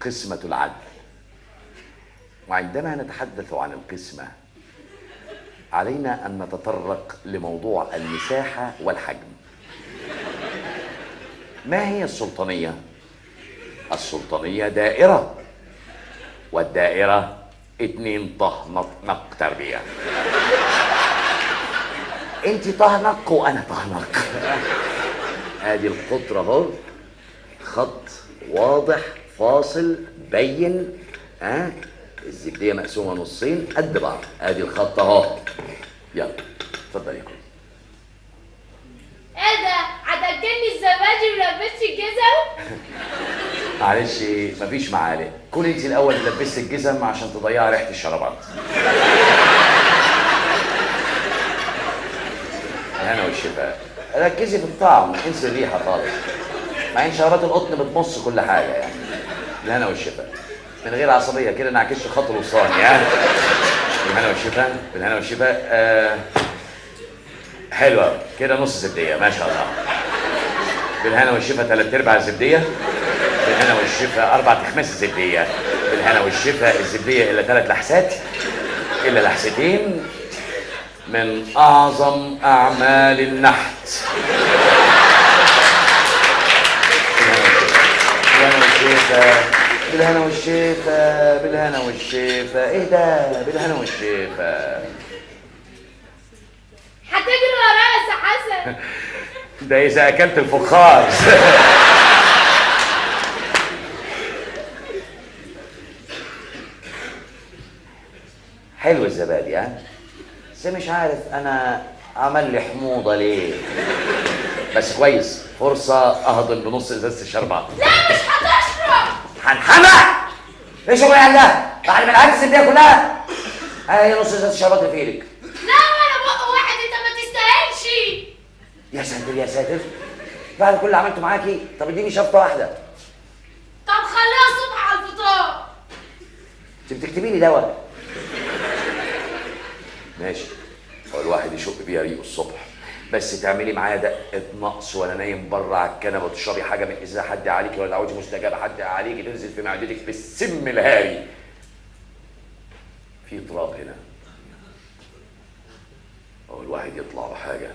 قسمة العدل. وعندما نتحدث عن القسمة علينا أن نتطرق لموضوع المساحة والحجم. ما هي السلطانية؟ السلطانية دائرة، والدائرة 2 طهنق تربية. انت طهنق وانا طهنق. ادي القطر اهو، خط واضح فاصل بين، الزبدية مقسومة نصين قد بعض. ادي الخط اهو. يلا اتفضل يا كل. ايه ده؟ عدلتني الزبادي ولبست الجزم؟ معلش مفيش معالق، كل انت الاول لبست الجزم عشان تضيعي ريحة الشرابات. الهنا والشفاء. ركزي في الطعم، انسي الريحة خالص. مع ان شرابات القطن بتمص كل حاجة يعني. الهنا والشفاء. من غير عصبية كده نعكسش خط الوسطاني يعني. بالهنا والشفاء، بالهنا والشفاء. حلوة كده، نص زبدية ما شاء الله. بالهنا والشفاء 3/4 الزبدية. بالهنا والشفاء 4/5 الزبدية. بالهنا والشفاء الزبدية إلا 3 لحسات، إلا لحستين من أعظم أعمال النحت. بالهنا والشفاء، بالهنا والشفاء، بالهنا والشفاء. إيه ده؟ بالهنا والشفاء. هتجري ورايا يا سي حسن؟ ده إذا أكلت الفخار. حلو الزبادي بس مش عارف انا عمل لي حموضه ليه. بس كويس، فرصه اهضم بنص ازازه الشربات. لا مش هتشرب. هنحمى. ايه شغل ده؟ بعد ما العكس دي كلها هي نص ازازه الشربات اللي في ايدك. لا ولا بق واحد، انت ما تستاهلش. يا ساتر يا ساتر، بعد كل اللي عملته معاكي طب اديني شفطه واحده. طب خليها الصبح على الفطار. انت بتكتبي لي دواء؟ ماشي، هو الواحد يشق بيها ريقه الصبح، بس تعملي معايا دقه نقص وانا نايم بره على الكنبه وتشربي حاجه من ازازه حد عليكي، ولا دعوتي مستجابه حد عليكي تنزل في معدتك بالسم الهاري. في اضطراب هنا، هو الواحد يطلع بحاجه.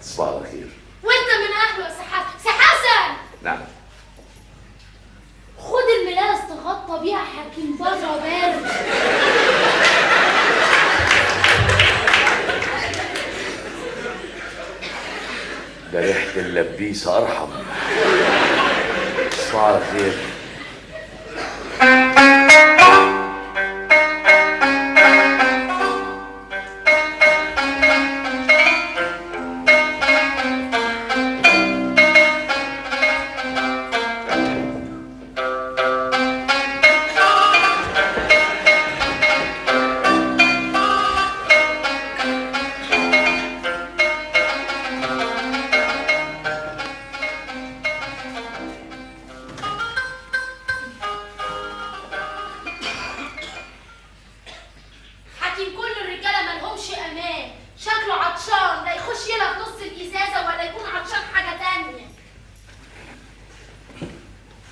تصبح على خير. وانت من اهله يا سي حسن. سي حسن، نعم. خد الملايه استغطى بيها حكيم بره بارد. ده ريحه اللبيسه ارحم. تصبح على خير.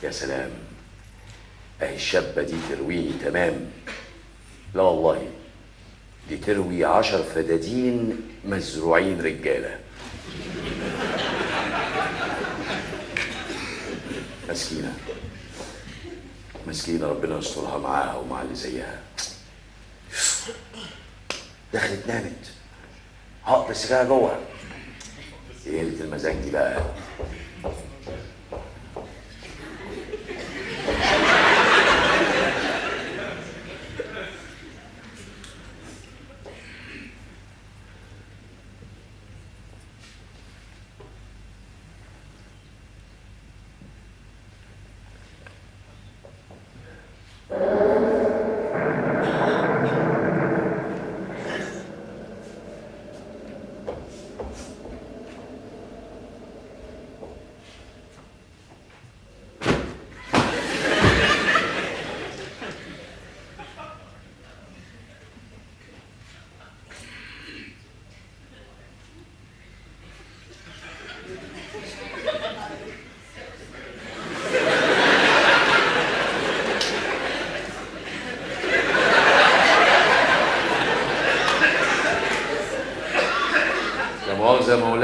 يا سلام، اهي الشابة دي ترويني تمام. لا والله، دي تروي 10 فدادين مزروعين رجالة. مسكينة مسكينة، ربنا يسترها معاها ومع اللي زيها. دخلت نامت، هقط السجارة جوه. ايه ليلة المزاج دي بقى؟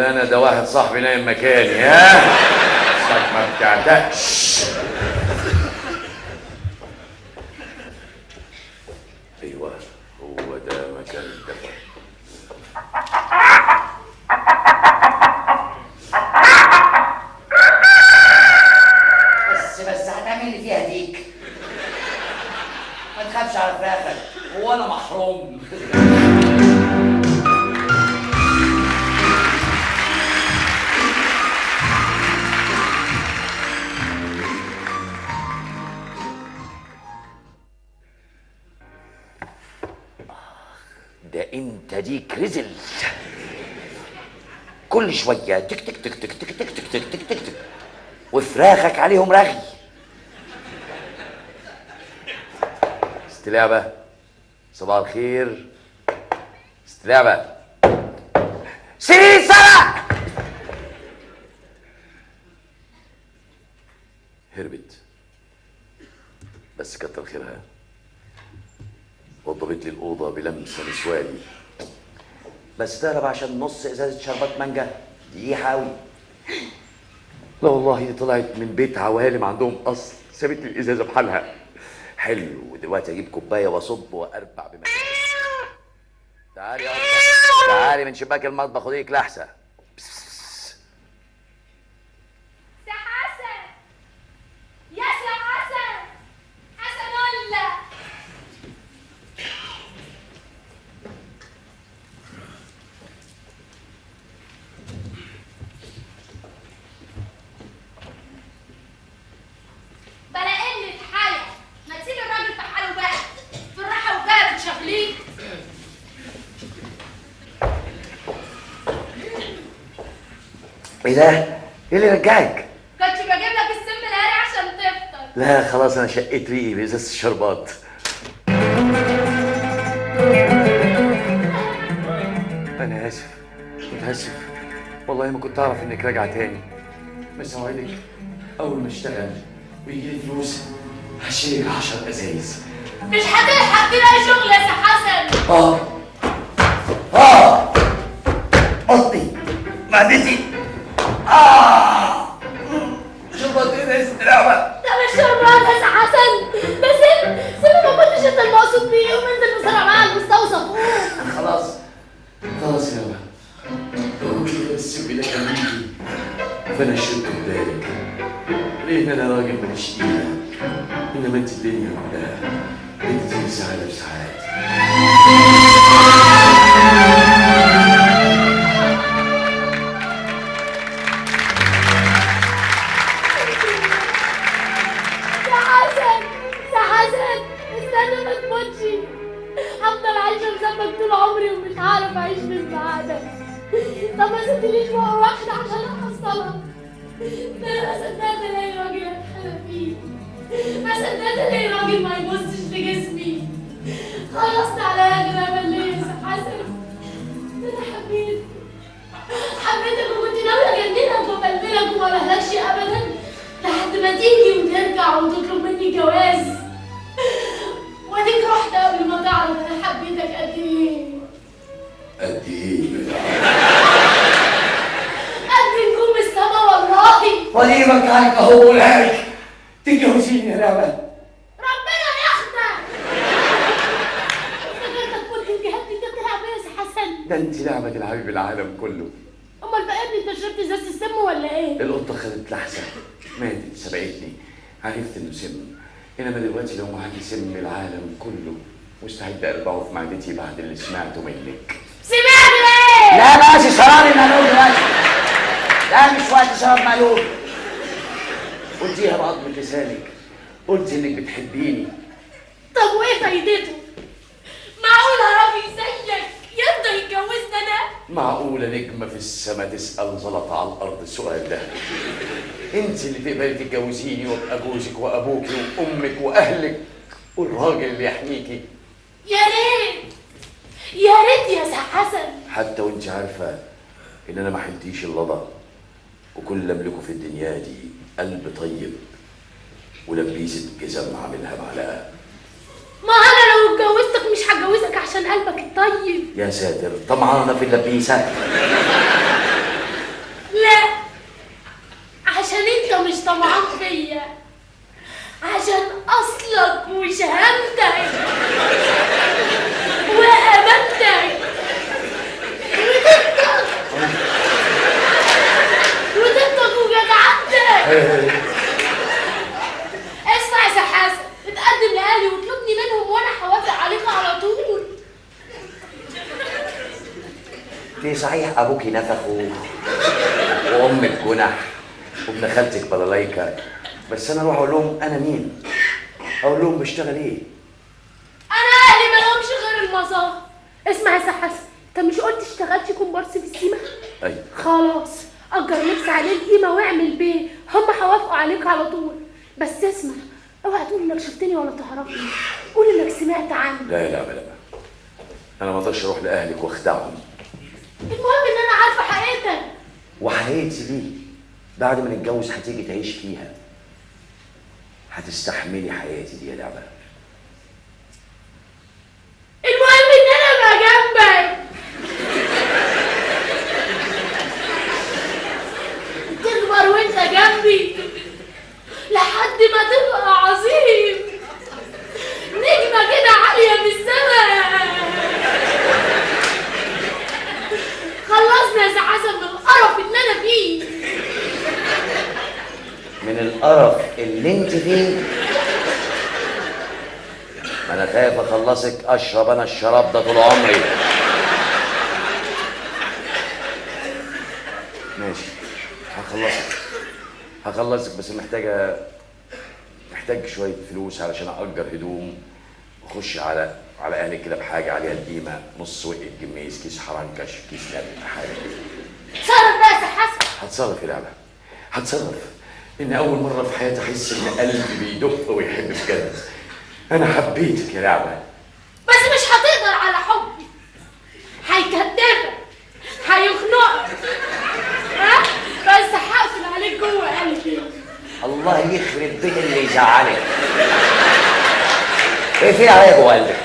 ولا انا ده واحد صاحبي نايم مكاني. ها اصلك ما بتعتقش. ايوه هو ده مكان الدفع. بس هتعمل لي فيها ديك. ما تخافش على فراخك. هو انا محروم؟ ده انت ديك رزل. كل شويه تك تك تك تك تك تك تك تك تك تك وفراخك عليهم رغي. استلعبه صباح الخير. استلعبه سيري سرع. هربت بس كتر خيرها. وضبت لي الأوضة بلمسة نسواني. بس تهرب عشان نص إزازة شربات مانجا دي حاوي. لا والله دي طلعت من بيت عوالم عندهم أصل. سابت لي الإزازة بحالها. حلو ودلوقتي أجيب كوباية وأصب وأربع بمزاج. تعالي يا قطة، تعالي من شباك المطبخ خدي لك لحسة. سي حسن، يا سي حسن، حسن ولا بلا قلة حالة. ما تسيب الراجل في حاله بقى. في الراحة وجاية بتشغليه. ايه ده؟ ايه اللي رجعك؟ كنت بجيب لك السم الهاري عشان تفطر. لا خلاص انا شقيت ريقي بازازة الشربات. انا اسف متاسف والله ما كنت اعرف انك راجعه تاني. بس اوعدك اول ما اشتغل ويجي لي فلوس هشيلك 10 ازايز. مش هتلحق تلاقي شغل يا سي حسن. قصدي معدتي. شربتين استلعبه. ده مش شربات يا سي حسن. ده سم ما كنتش انت المقصود بيه. ومنزل بسرعة معاك المستوصف. خلاص يابا هو كده بس كده كان ليكي فانا شربت بذلك لان انا راجل ماليش قيمه انما انت الدنيا كلها بتديني سعاده بساعات. يا حسن استنى ما تموتش. هفضل عايشة بذنبك طول عمري ومش هعرف اعيش من بعدك. طب ما سبتليش مرة واحدة عشان احصلها. ده انا ما صدقت الاقي راجل اتحلى فيه. ما صدقت الاقي راجل ما يبصش لجسمي. خلصت على اغلى ليه يا سي حسن. ده انا حبيتك وكنت ناوية اجننك وابلبلك وما بهلكش ابدا لحد ما تيجي وترجع وتطلب مني جواز. واديك رحت قبل ما تعرف انا حبيتك قد ايه. قد ايه؟ قد نجوم السما والله. وليمك عليك اهو لك تتجوزيني يا لعبه. ربنا ياخدك. افتكرتك كنت انتهبت انت بتلعب ايه يا سي حسن؟ ده انت لعبه الحبيب العالم كله. امال بقى ابني انت شربت ازازه السم ولا ايه؟ القطه خدت لحسه ماتت سبقتني عرفت انه سم. انما دلوقتي لو معاكي سم العالم كله مستعد اربعه في معدتي بعد اللي سمعته منك. سمعت ايه؟ لا ماشي شراب المقلوب دلوقتي. لا مش وقت شراب مقلوب. قلتيها بعضمة لسانك. قلت انك بتحبيني. طب وايه فايدته؟ معقول راجل زيك يرضى يتجوزنا ده؟ معقولة نجمة في السما تسأل زلطة على الأرض السؤال ده؟ انت اللي تقبلي تتجوزيني وابقى جوزك وابوكي وامك واهلك والراجل اللي يحميكي. يا ريت يا ريت يا سي حسن. حتى وانت عارفة ان انا ما حلتيش اللضا وكل اللي املكه في الدنيا دي قلب طيب ولبيسة جزم عاملها معلقة. ما انا لو اتجوزتك مش هتجوزك عشان قلبك الطيب. يا ساتر طمعانة في اللبيسة. طمعان فيا عشان اصلك وشهامتك وامانتك وطيبتك وجدعنتك. اسمع يا سحاسة، اتقدم لأهلي واطلبني منهم وانا هوافق عليك على طول. دي صحيح ابوكي نفخه وامك جنح وابن خالتك بلالايكا، بس انا اروح اقول لهم انا مين؟ اقول لهم بشتغل ايه؟ انا اهلي مالهمش غير المظاهر. اسمع يا سحاسة، انت مش قلت اشتغلتي كومبارس في السيما؟ ايوه خلاص اجر لبس عليه القيمه واعمل بيه، هم هيوافقوا عليك على طول. بس اسمع، اوعى تقول انك شفتني ولا تعرفني، قول انك سمعت عني. لا لا لا، انا ما اقدرش اروح لاهلك واخدعهم. المهم ان انا عارفه حقيقتك. وحقيقتي دي بعد ما نتجوز هتيجي تعيش فيها، هتستحملي حياتي دي يا لعبه. المهم ان انا ابقى جنبك، تكبر وانت جنبي لحد ما تبقى عظيم، نجمة كده عالية في السماء. خلصنا يا سحاسة من القرف اللي انا فيه. من القرف اللي انت فيه؟ ما انا خايف اخلصك اشرب انا الشراب ده طول عمري. ماشي هخلصك بس محتاج شويه فلوس علشان اجر هدوم واخش على اهلي كده بحاجه عليها القيمه، نص وقت جميز، كيس حرنكش، كيس نبت، حاجه كده. اتصرف بقى يا سحاسة. هتصرف يا لعبه، هتصرف. ان اول مره في حياتي احس ان قلبي بيدق ويحب بجد. انا حبيتك يا لعبه. بس مش هتقدر على حبي، هيكتفك، هيخنقك، ها؟ بس هقفل عليك جوه قلبي. الله يخرب بيت اللي يزعلك. ايه في عليا جوه قلبك؟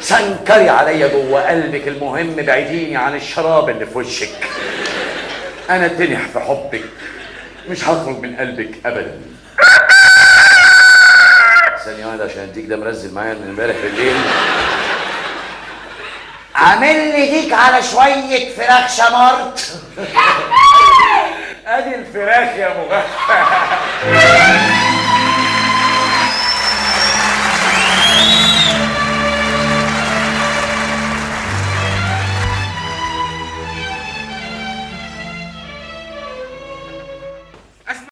سنكري عليا جوه قلبك. المهم بعيديني عن الشراب اللي في وشك. انا اتنح في حبك، مش هخرج من قلبك ابدا. ثانية واحدة عشان اديك ده مرزل معايا من امبارح بالليل. عامل لي ديك على شوية فراخ شمرت. ادي الفراخ يا مغفى.